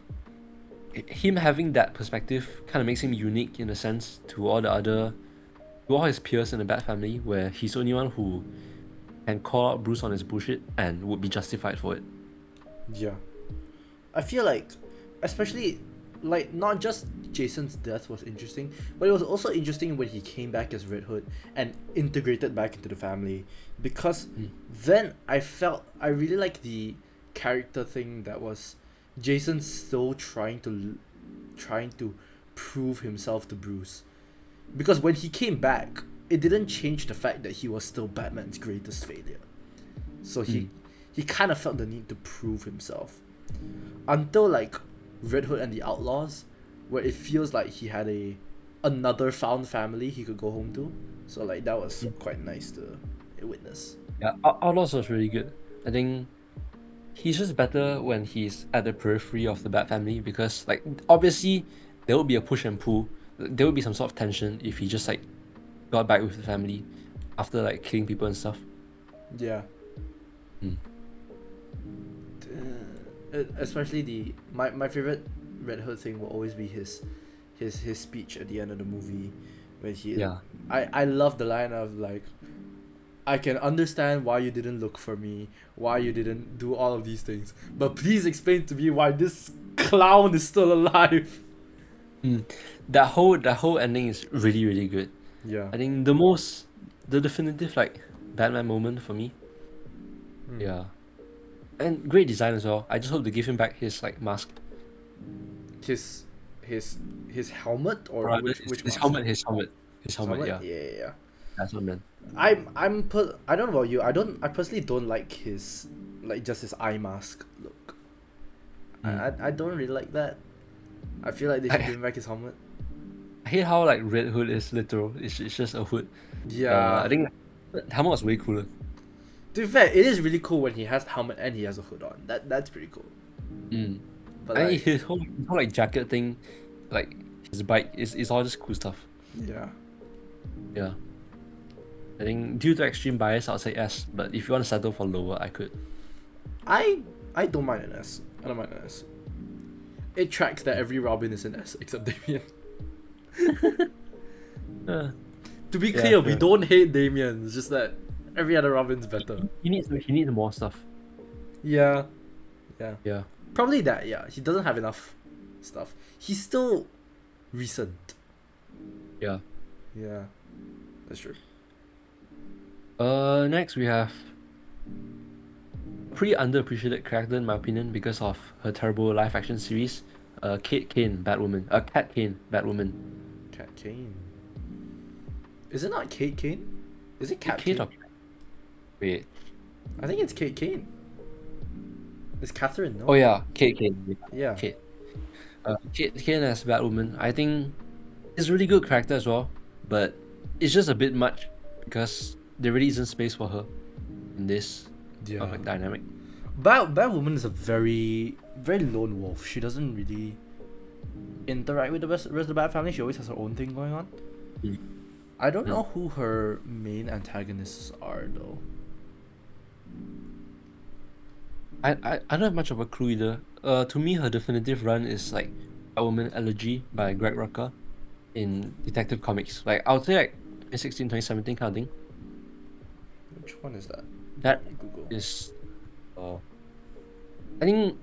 him having that perspective kind of makes him unique in a sense to all his peers in the Bat Family, where he's the only one who can call out Bruce on his bullshit and would be justified for it. Yeah. I feel like, especially, like, not just Jason's death was interesting, but it was also interesting when he came back as Red Hood and integrated back into the family. Because then I really like the character thing that was Jason still trying to prove himself to Bruce. Because when he came back, it didn't change the fact that he was still Batman's greatest failure. So he kind of felt the need to prove himself. Until like Red Hood and the Outlaws, where it feels like he had another found family he could go home to. So like that was quite nice to witness. Yeah, Outlaws was really good. I think he's just better when he's at the periphery of the Bat Family, because like obviously there would be a push and pull. There would be some sort of tension if he just like got back with the family after like killing people and stuff. Yeah. Especially my favorite Red Hood thing will always be his speech at the end of the movie, when he I love the line of like, I can understand why you didn't look for me, why you didn't do all of these things, but please explain to me why this clown is still alive. That whole ending is really really good. Yeah. I think the definitive like Batman moment for me. Yeah, and great design as well. I just hope they give him back his like mask. His his helmet or Rather, which his mask? helmet, his helmet, his His helmet. helmet? Yeah, Yeah, yeah, yeah. that's what I meant. I don't know about you. I personally don't like his like just his eye mask look. Mm. I don't really like that. I feel like they should I, give him back his helmet. I hate how like Red Hood is literal. It's just a hood. I Yeah. think helmet was way cooler. To be fair, it is really cool when he has the helmet and he has a hood on. That's pretty cool. Mm. But I think like, his whole like jacket thing, like his bike is all just cool stuff. yeah. Yeah. I think due to extreme bias, I'll say S. But if you want to settle for lower, I could. I I don't mind an S. I don't mind an S. It tracks that every Robin is an S except Damien. Uh, To be yeah, clear, we sure. don't hate Damien. It's just that every other Robin's better. He needs more stuff. Yeah. Yeah. Yeah. Probably that, yeah. He doesn't have enough stuff. He's still recent. Yeah. Yeah. That's true. Next we have a pretty underappreciated character in my opinion because of her terrible live action series. Kate Kane, Batwoman. Cat Kane, Batwoman. Cat Kane. Is it not Kate Kane? Is it Cat Kate Kane? or wait. I think it's Kate Kane. It's Catherine, no? Oh yeah, Kate Kane. Yeah. Kate. Kate Kane as Batwoman. I think it's a really good character as well, but it's just a bit much because there really isn't space for her in this Yeah. perfect dynamic. Batwoman is a very lone wolf. She doesn't really interact with the rest of the Bat family. She always has her own thing going on. Mm. I don't know who her main antagonists are though. I don't have much of a clue either. To me, her definitive run is like Batwoman Elegy by Greg Rucka in Detective Comics. Like I would say like 2016, 2017 kind of thing. Which one is that? That Google. is, I think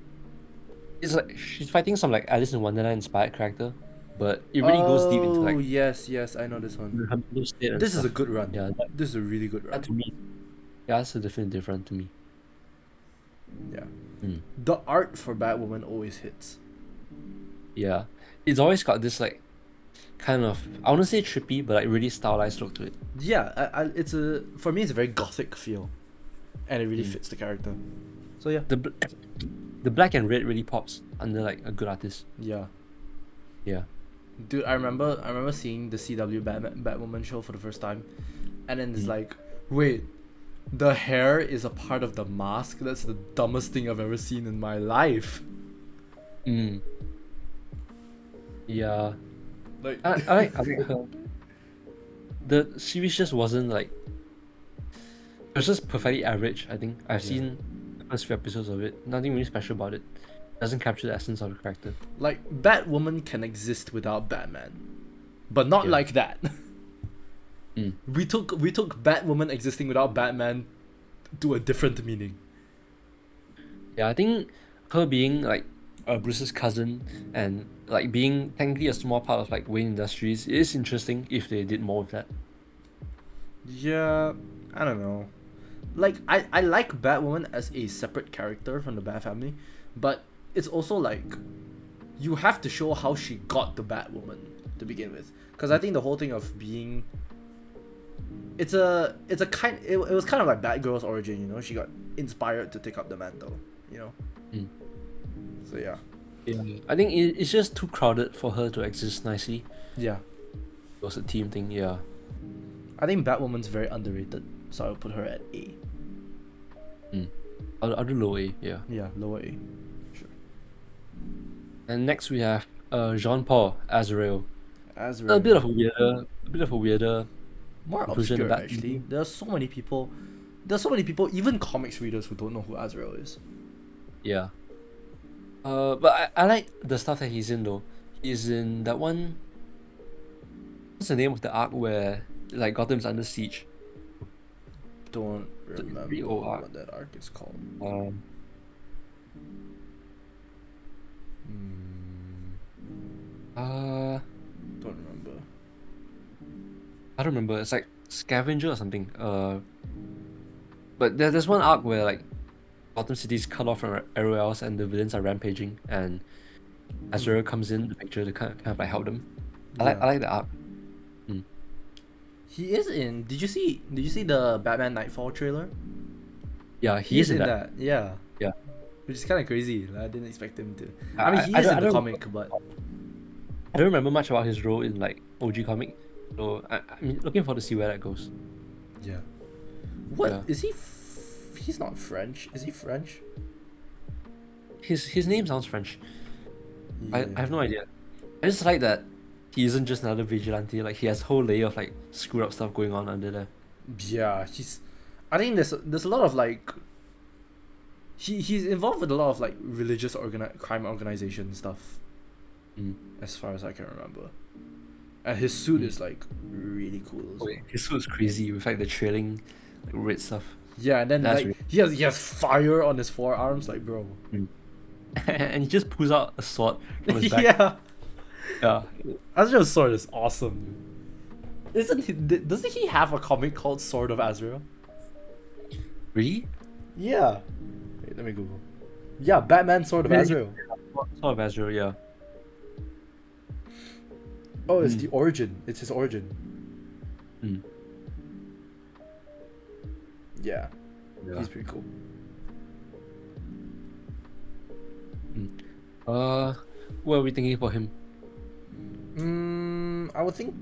it's like she's fighting some like Alice in Wonderland inspired character, but it really goes deep into like yes, yes, I know this one. her mental state and This is a stuff. good run. Yeah, This is a really good that run. to me, yeah, that's a definitive run to me. Yeah. Mm. The art for Batwoman always hits. Yeah, it's always got this like kind of I wouldn't say trippy, but like really stylized look to it. Yeah, it's a for me it's a very gothic feel, and it really fits the character. So yeah. The black and red really pops under like a good artist. Yeah. Yeah. Dude, I remember seeing the CW Batwoman show for the first time, and then it's like, wait, the hair is a part of the mask. That's the dumbest thing I've ever seen in my life. Mm. Yeah. Like, I like her. The series just wasn't like it was just perfectly average, I think. I've seen the first few episodes of it. Nothing really special about it. Doesn't capture the essence of the character. like Batwoman can exist without Batman, but not Yeah. like that. Mm. We took Batwoman existing without Batman to a different meaning. Yeah, I think her being like Bruce's cousin and like being technically a small part of like Wayne Industries is interesting if they did more of that. Yeah, I don't know. Like I like Batwoman as a separate character from the Bat family, but it's also like you have to show how she got the Batwoman to begin with. Because I think the whole thing of being it was kind of like Batgirl's origin, you know. She got inspired to take up the mantle, you know. Mm. So yeah. Yeah. I think it's just too crowded for her to exist nicely. Yeah. It was a team thing, yeah. I think Batwoman's very underrated, so I'll put her at A. I'll do low A, yeah. Yeah, lower A. Sure. And next we have Jean-Paul Azrael. Azrael. A bit of a weirder More version of obscure that. actually. There are so many people. Even comics readers, who don't know who Azrael is. Yeah. But I like the stuff that he's in though. He's in that one. What's the name of the arc where like Gotham's under siege? Don't remember pretty old arc. what that arc is called. Don't remember. I don't remember. It's like Scavenger or something. But there's one arc where like Gotham City is cut off from everywhere else and the villains are rampaging and Azrael comes in the picture to kind of like help them. Yeah. I like the arc. Mm. He is in. Did you see the Batman Nightfall trailer? Yeah, He is in in that. that. Yeah. Yeah. Which is kind of crazy. Like, I didn't expect him to. I mean, he I is don't in I the don't comic, but I don't remember much about his role in like OG comic, so I mean looking forward to see where that goes. yeah. What Yeah, is he? He's not French. Is he French? his name sounds French. Yeah. I have no idea. I just like that he isn't just another vigilante. Like he has a whole layer of like screwed up stuff going on under there. Yeah. He's. I think there's a lot of like. He's involved with a lot of like religious crime organization stuff, Mm. as far as I can remember. And his suit is like really cool as Oh, well. yeah. His suit's crazy with like the trailing like, red stuff. Yeah, and then That's like really he has fire on his forearms, like bro. mm. And he just pulls out a sword from his back. yeah, Yeah. Azrael's sword is awesome. Isn't he? Doesn't he have a comic called Sword of Azrael? Really? Yeah. Wait, let me Google. Yeah, Batman Sword of Really? Azrael. Sword of Azrael, yeah. Oh, it's Mm. the origin. It's his origin. Mm. Yeah, Yeah. he's pretty cool. What are we thinking for him? I would think.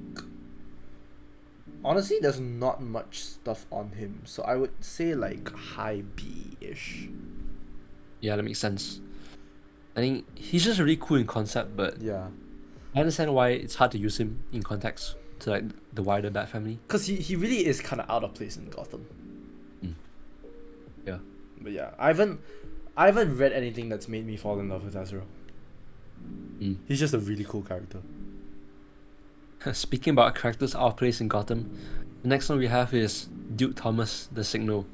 Honestly, there's not much stuff on him, so I would say like high B-ish. Yeah, that makes sense. I think he's just really cool in concept, but Yeah, I understand why it's hard to use him in context to like the wider Bat family. cause he really is kind of out of place in Gotham. Yeah. But yeah, I haven't read anything that's made me fall in love with Azrael. Mm. He's just a really cool character. Speaking about characters out of place in Gotham, the next one we have is Duke Thomas, the Signal.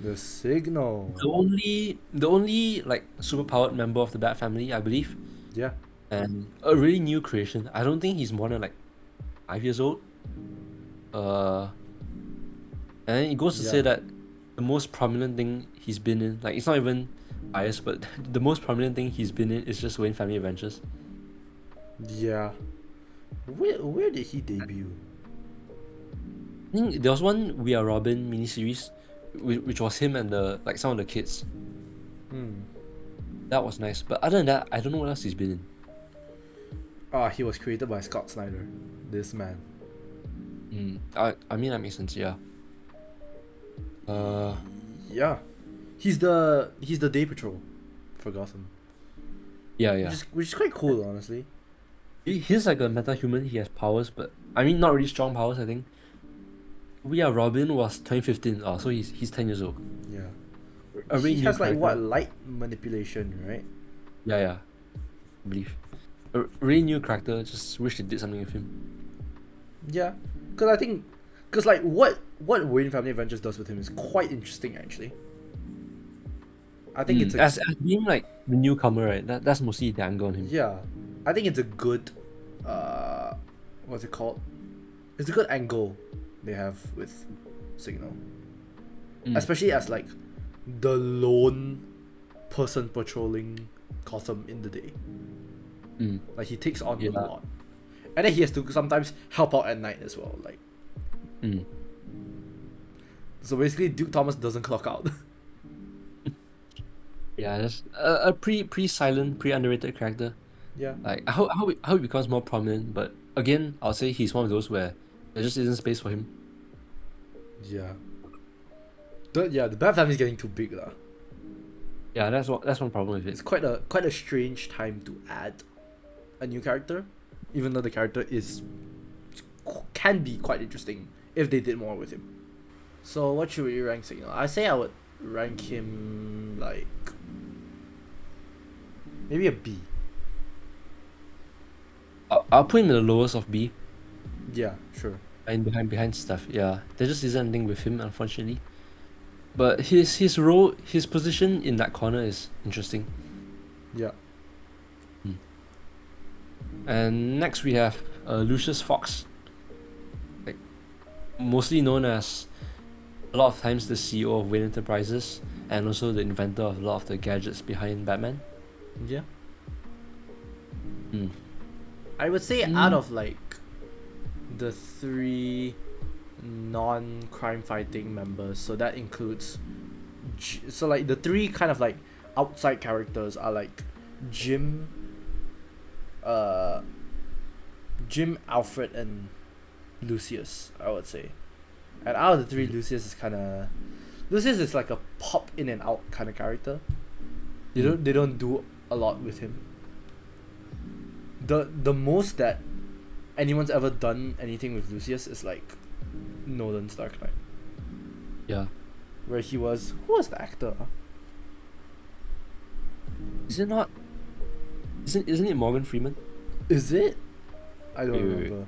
The Signal. The only like superpowered member of the Bat family, I believe, Yeah. and a really new creation. I don't think he's more than like 5 years old. And then it goes to say Yeah. that the most prominent thing he's been in, like it's not even biased, but the most prominent thing he's been in is just Wayne Family Adventures. Yeah. Where did he debut? I think there was one We Are Robin miniseries, which was him and the like some of the kids. Hmm. That was nice, but other than that, I don't know what else he's been in. He was created by Scott Snyder. This man. I mean that makes sense, yeah. Yeah. He's the Day Patrol for Gotham. Yeah, yeah. Which is quite cool, honestly. He's like a meta-human. He has powers, but I mean not really strong powers. I think. We Are Robin was 2015. Oh, so he's 10 years old. Yeah. A really He new has like character. what, light manipulation, right? Yeah, yeah. I believe. A really new character. Just wish they did something with him. Yeah. Cause like what Wayne Family Adventures does with him is quite interesting actually. I think it's as being like the newcomer, right? That's mostly the angle on him. yeah. I think it's a good what's it called? It's a good angle they have with Signal. Especially as like the lone person patrolling Gotham in the day. Like he takes on a lot. And then he has to sometimes help out at night as well. Like so basically Duke Thomas doesn't clock out. Yeah, that's a pretty silent, pretty underrated character. Yeah. Like how he becomes more prominent, but again, I'll say he's one of those where there just isn't space for him. Yeah. The Bat Family is getting too big lah. Yeah, that's one problem with It's it. quite a strange time to add a new character, even though the character can be quite interesting if they did more with him. So what should we rank Signal? I say I would rank him like maybe a B. I'll put him in the lowest of B, Yeah, sure. and behind stuff. Yeah, there just isn't anything with him, unfortunately. But his role, his position in that corner is interesting. Yeah. And next we have Lucius Fox, like mostly known as a lot of times the CEO of Wayne Enterprises and also the inventor of a lot of the gadgets behind Batman. Yeah. Mm. I would say out Mm. of like the three non-crime fighting members, so that includes so like the three kind of like outside characters are like Jim, uh, Jim, Alfred, and Lucius. I would say, and out of the three, Lucius is like a pop in and out kind of character. They don't do a lot with him. The most that anyone's ever done anything with Lucius is like Nolan's Dark Knight, Yeah. where he was, who was the actor? Is it not? Isn't it Morgan Freeman? Is it? I don't Wait, wait, wait. remember.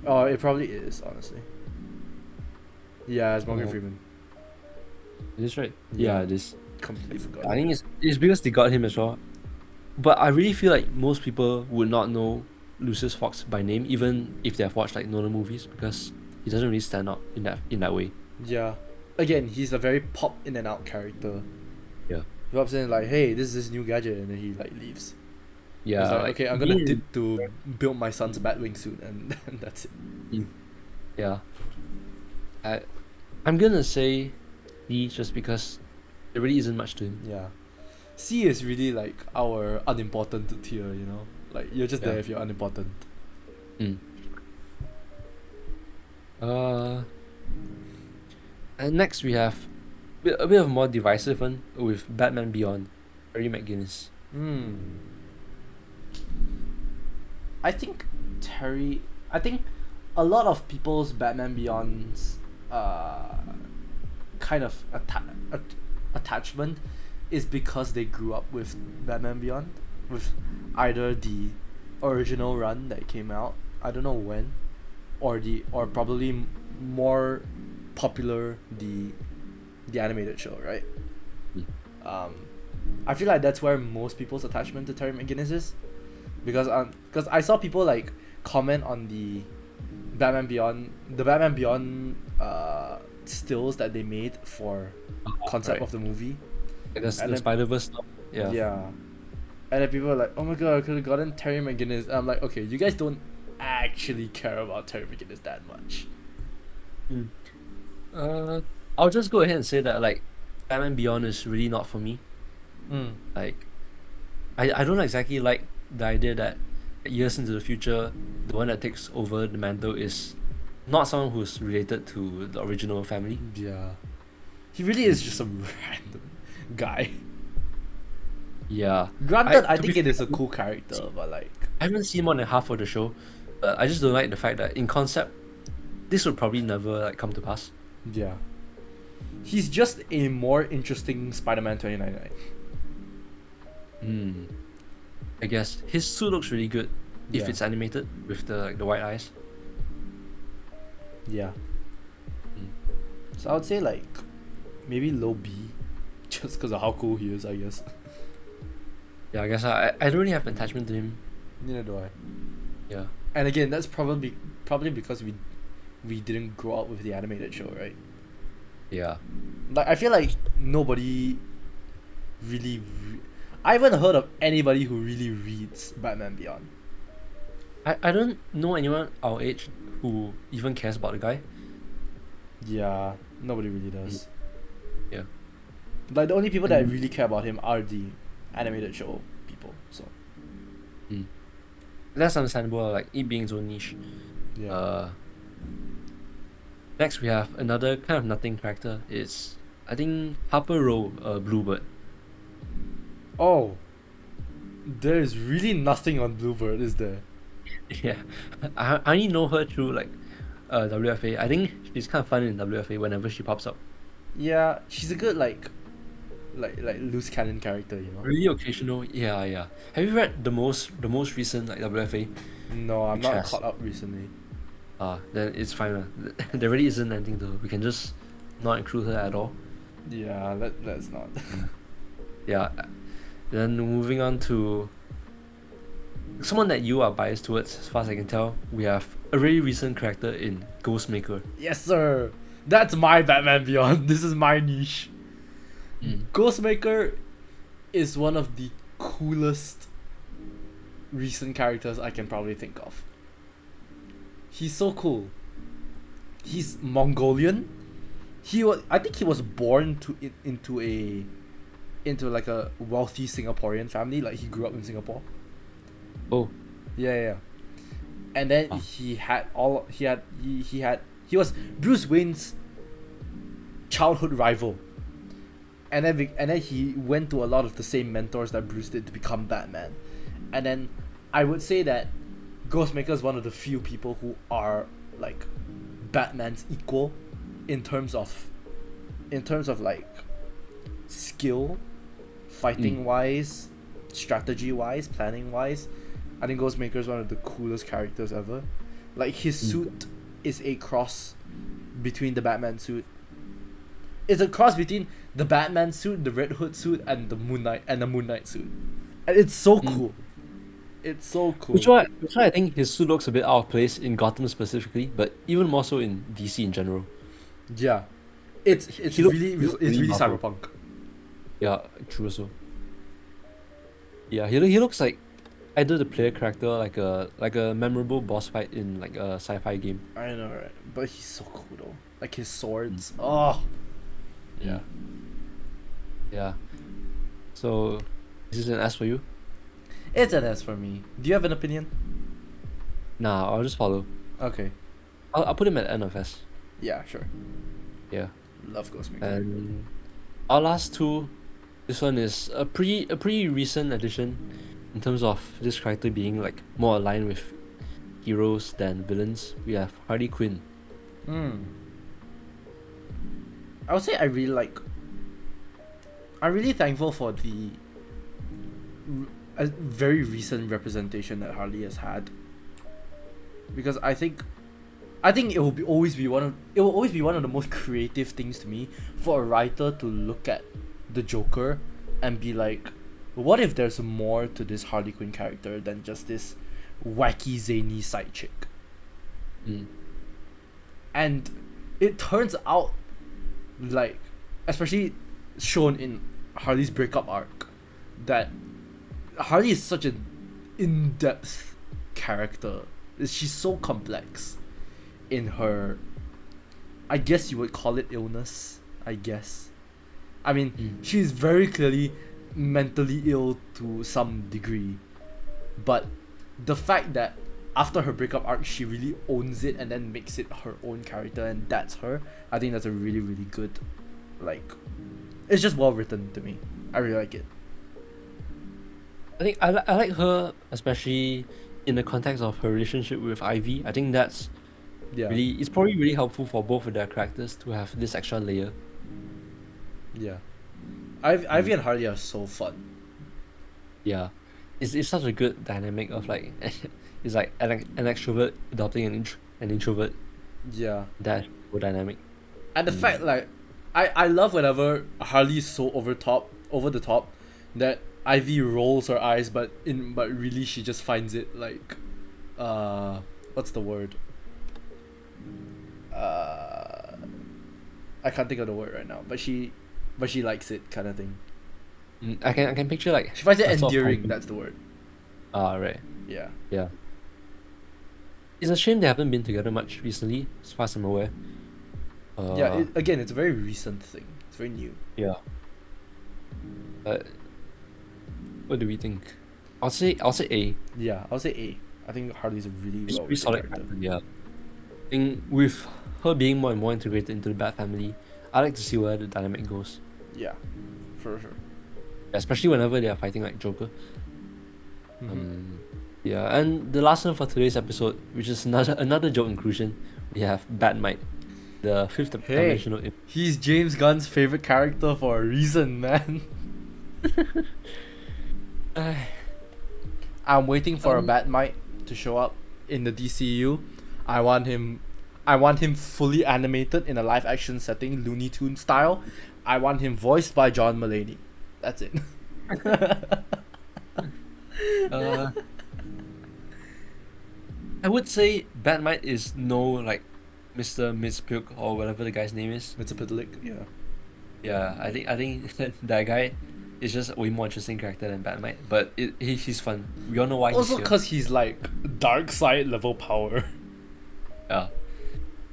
Oh, it probably is, honestly. Yeah, it's Morgan Oh. Freeman. It is right. Yeah. Yeah, it is. Completely forgot. I think it's because they got him as well. But I really feel like most people would not know Lucius Fox by name, even if they have watched like Nolan movies, because he doesn't really stand out in that way. Yeah. Again, he's a very pop in and out character. Yeah. He pops in like, hey, this is this new gadget, and then he like leaves. Yeah. He's like, like, okay, I'm gonna being- dip to build my son's Batwing suit, and that's it. Yeah. I'm gonna say D just because there really isn't much to him. Yeah. C is really like our unimportant tier, you know? Like, you're just there Yeah. if you're unimportant. Mm. And next we have a bit of a more divisive one with Batman Beyond, Terry McGinnis. I think I think a lot of people's Batman Beyond's kind of attachment is because they grew up with Batman Beyond, with either the original run that came out, I don't know when, or probably more popular the animated show, right? I feel like that's where most people's attachment to Terry McGinnis is, because I saw people like comment on the Batman Beyond stills that they made for concept right. of the movie. Like And the then- Spider-Verse stuff. Yeah. Yeah. And then people are like, oh my god, I could have gotten Terry McGinnis. And I'm like, okay, you guys don't actually care about Terry McGinnis that much. I'll just go ahead and say that like Batman Beyond is really not for me. Like I don't exactly like the idea that years into the future the one that takes over the mantle is not someone who's related to the original family. Yeah. He really is just some random guy. Yeah. Granted, I to think be it is a fair, cool character, but like, I haven't seen more than half of the show, but I just don't like the fact that in concept this would probably never like come to pass. yeah. He's just a more interesting Spider-Man 2099. I guess his suit looks really good if Yeah. it's animated with the white eyes. Yeah. So I would say like maybe low B, just because of how cool he is, I guess. Yeah, I guess I don't really have an attachment to him. Neither do I. Yeah. And again, that's probably because we didn't grow up with the animated show, right? Yeah. Like, I feel like nobody I haven't heard of anybody who really reads Batman Beyond. I don't know anyone our age who even cares about the guy. Yeah, nobody really does. Yeah. Like, the only people that really care about him are the animated show people. So That's understandable, like it being its own niche. yeah. Next we have another kind of nothing character. It's I think Harper Row, Bluebird. Oh, there is really nothing on Bluebird, is there? Yeah. I only know her through like WFA. I think she's kind of fun in WFA whenever she pops up. Yeah, she's a good like loose cannon character, you know. Really occasional. Yeah. Have you read the most recent like WFA? No, I'm not Chess. caught up recently. Then it's fine. There really isn't anything to. We can just not include her at all. Yeah, let's not. Yeah. Then moving on to someone that you are biased towards, as far as I can tell, we have a really recent character in Ghostmaker. Yes, sir. That's my Batman Beyond. This is my niche. Ghostmaker is one of the coolest recent characters I can probably think of. He's so cool. He's Mongolian. I think he was born into like a wealthy Singaporean family. Like he grew up in Singapore. Oh, Yeah. And then Ah. he was Bruce Wayne's childhood rival. And then he went to a lot of the same mentors that Bruce did to become Batman. And then I would say that Ghostmaker is one of the few people who are like Batman's equal in terms of like skill, fighting wise, strategy wise, planning wise. I think Ghostmaker is one of the coolest characters ever. Like his suit is a cross between the Batman suit. It's a cross between the Batman suit, the Red Hood suit, and the Moon Knight suit. And it's so cool. It's so cool. Which why I think his suit looks a bit out of place in Gotham specifically, but even more so in DC in general. Yeah. It's He look- really he look it's really Marvel. cyberpunk. Yeah, true also. Yeah, he looks like either the player character like a memorable boss fight in like a sci-fi game. I know, right? But he's so cool though. Like his swords. Oh. Yeah. Yeah. So, is this an S for you? It's an S for me. Do you have an opinion? Nah, I'll just follow. Okay. I'll put him at N of S. Yeah, sure. Yeah. Love Ghostmaker. And our last two, this one is a pretty recent addition in terms of this character being like more aligned with heroes than villains. We have Harley Quinn. I would say I'm really thankful for the a very recent representation that Harley has had, because I think it will always be one of the most creative things to me for a writer to look at the Joker and be like, what if there's more to this Harley Quinn character than just this wacky zany side chick? And it turns out, like, especially shown in Harley's breakup arc, that Harley is such an in-depth character. She's so complex in her, I guess you would call it illness, I guess. I mean, she's very clearly mentally ill to some degree, but the fact that after her breakup arc she really owns it and then makes it her own character, and that's her, I think that's a really, really good, like, it's just well written to me. I really like it. I think I like her especially in the context of her relationship with Ivy. I think that's Yeah. it's probably really helpful for both of their characters to have this extra layer. Yeah. Ivy and Harley are so fun. Yeah, it's such a good dynamic of like it's like an extrovert adopting an introvert. Yeah. That's so dynamic. And the fact, like, I love whenever Harley is so over the top that Ivy rolls her eyes, but really she just finds it like, what's the word? I can't think of the word right now, but she likes it, kind of thing. I can picture like She finds it a sort of endearing. conflict. That's the word. Right. Yeah. Yeah. It's a shame they haven't been together much recently, as far as I'm aware. Yeah. Again, it's a very recent thing. It's very new. Yeah. What do we think? I'll say A. Yeah, I'll say A. I think Harley's a really It's well pretty solid character. character, yeah. I think with her being more and more integrated into the Bat family, I like to see where the dynamic goes. Yeah, for sure. Especially whenever they are fighting like Joker. Yeah, and the last one for today's episode, which is another joke inclusion, we have Batmite, the fifth dimensional. He's James Gunn's favorite character for a reason, man. I'm waiting for a Batmite to show up in the DCU. I want him fully animated in a live action setting, Looney Tunes style. I want him voiced by John Mulaney. That's it. I would say Batmite is no like Mr. Mizpuk or whatever the guy's name is. Mr. Pitlick, yeah. Yeah, I think that guy is just a way more interesting character than Batman. But he's fun. We all know why he's Also, here. because he's like dark side level power. Yeah.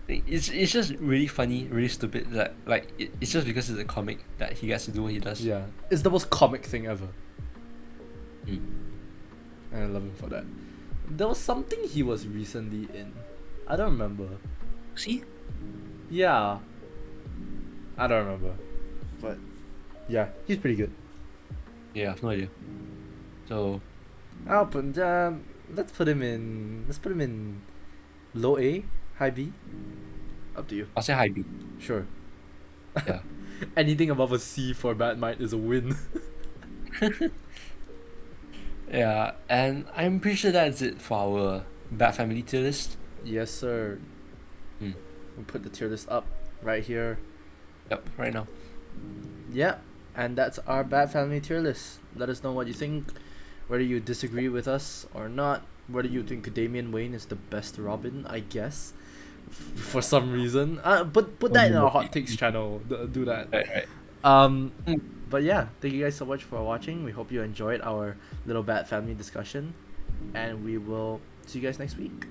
It's just really funny, really stupid. It's just because it's a comic that he gets to do what he does. Yeah, it's the most comic thing ever, Mm. and I love him for that. There was something he was recently in. I don't remember. See? Yeah, I don't remember, but yeah, he's pretty good. Yeah, I have no idea. So I'll put let's put him in. Let's put him in low A, high B. Up to you. I'll say high B. Sure. Yeah. Anything above a C for Batmite is a win. Yeah, and I'm pretty sure that's it for our Bat Family tier list. Yes, sir. Hmm. We'll put the tier list up right here. Yep, right now. Yeah, and that's our Bat Family tier list. Let us know what you think, whether you disagree with us or not, whether you think Damian Wayne is the best Robin, I guess, for some reason. Put that in our hot takes channel. Do that. Right. Um, Mm. but yeah, thank you guys so much for watching. We hope you enjoyed our little Bat Family discussion, and we will see you guys next week.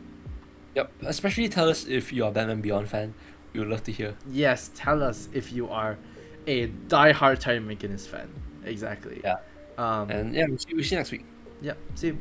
Yep. Especially tell us if you're a Batman Beyond fan. We would love to hear. Yes, tell us if you are a die-hard Terry McGinnis fan. Exactly. Yeah. Um, And yeah, we'll see you next week. yeah, see you.